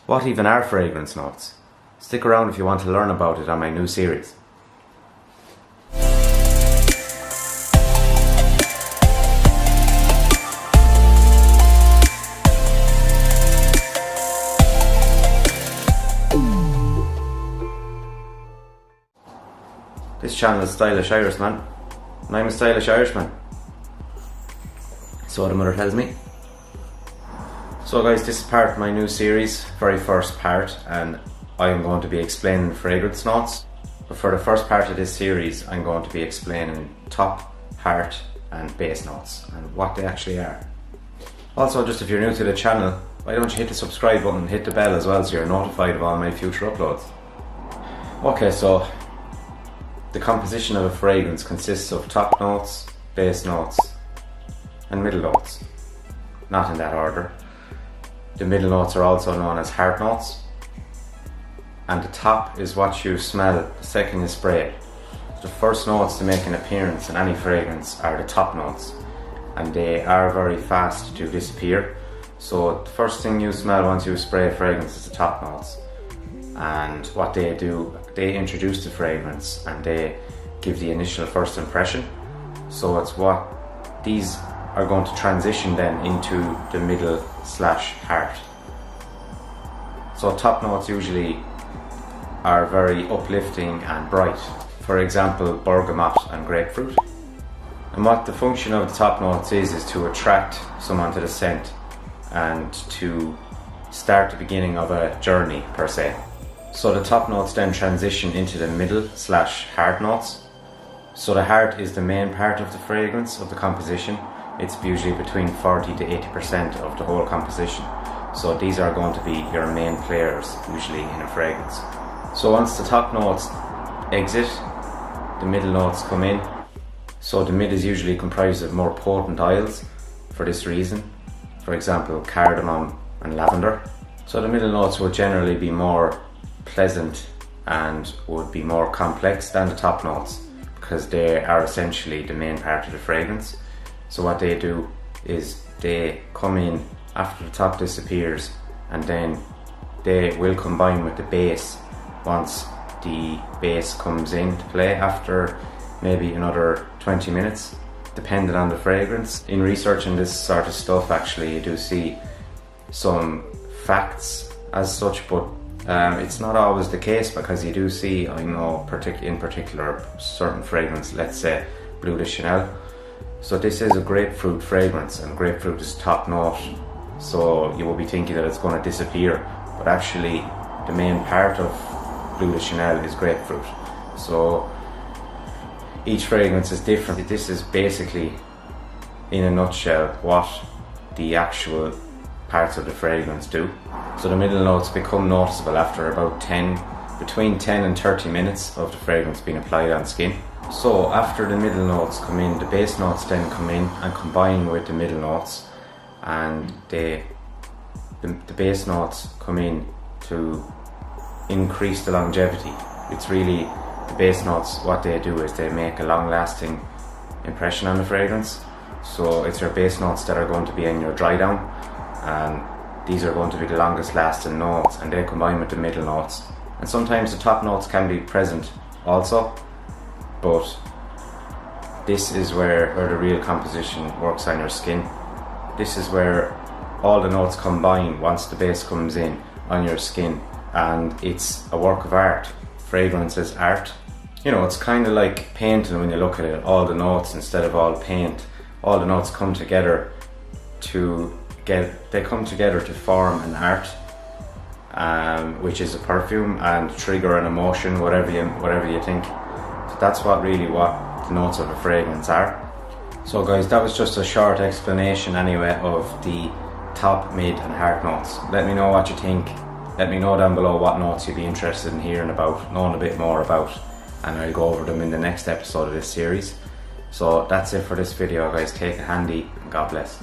What even are fragrance notes? Stick around if you want to learn about it on my new series. This channel is Stylish Irishman, and I'm a stylish Irishman. So the mother tells me. So guys, this is part of my new series, very first part, and I'm going to be explaining fragrance notes. But for the first part of this series, I'm going to be explaining top, heart and base notes and what they actually are. Also, just if you're new to the channel, why don't you hit the subscribe button and hit the bell as well so you're notified of all my future uploads. Okay, so the composition of a fragrance consists of top notes, base notes and middle notes. Not in that order. The middle notes are also known as heart notes, and the top is what you smell the second you spray it. The first notes to make an appearance in any fragrance are the top notes, and they are very fast to disappear. So the first thing you smell once you spray a fragrance is the top notes. And what they do, they introduce the fragrance and they give the initial first impression. So it's what these are going to transition then into the middle slash heart. So top notes usually are very uplifting and bright. For example, bergamot and grapefruit. And what the function of the top notes is to attract someone to the scent and to start the beginning of a journey per se. So the top notes then transition into the middle slash heart notes. So the heart is the main part of the fragrance, of the composition. It's usually between 40 to 80% of the whole composition. So these are going to be your main players usually in a fragrance. So once the top notes exit, the middle notes come in. So the mid is usually comprised of more potent oils for this reason. For example, cardamom and lavender. So the middle notes would generally be more pleasant and would be more complex than the top notes because they are essentially the main part of the fragrance. So what they do is they come in after the top disappears, and then they will combine with the base once the base comes into play after maybe another 20 minutes, depending on the fragrance. In researching this sort of stuff, actually you do see some facts as such, but it's not always the case, because you do see, I know in particular certain fragrance, let's say Bleu de Chanel. So this is a grapefruit fragrance and grapefruit is top note. So you will be thinking that it's going to disappear, but actually the main part of Bleu de Chanel is grapefruit. So each fragrance is different. This is basically, in a nutshell, what the actual parts of the fragrance do. So the middle notes become noticeable after about between 10 and 30 minutes of the fragrance being applied on skin. So after the middle notes come in, the base notes then come in and combine with the middle notes, and the base notes come in to increase the longevity. It's really the base notes, what they do is they make a long-lasting impression on the fragrance. So it's your base notes that are going to be in your dry down, and these are going to be the longest lasting notes, and they combine with the middle notes. And sometimes the top notes can be present also, but this is where the real composition works on your skin. This is where all the notes combine once the base comes in on your skin, and it's a work of art. Fragrance is art. You know, it's kind of like painting when you look at it. All the notes, instead of all paint, all the notes come together to form an art, which is a perfume, and trigger an emotion, whatever you think. So that's what the notes of a fragrance are. So guys, that was just a short explanation anyway of the top, mid and heart notes. Let me know what you think. Let me know down below what notes you'd be interested in hearing about, knowing a bit more about, and I'll go over them in the next episode of this series. So that's it for this video guys. Take it handy and God bless.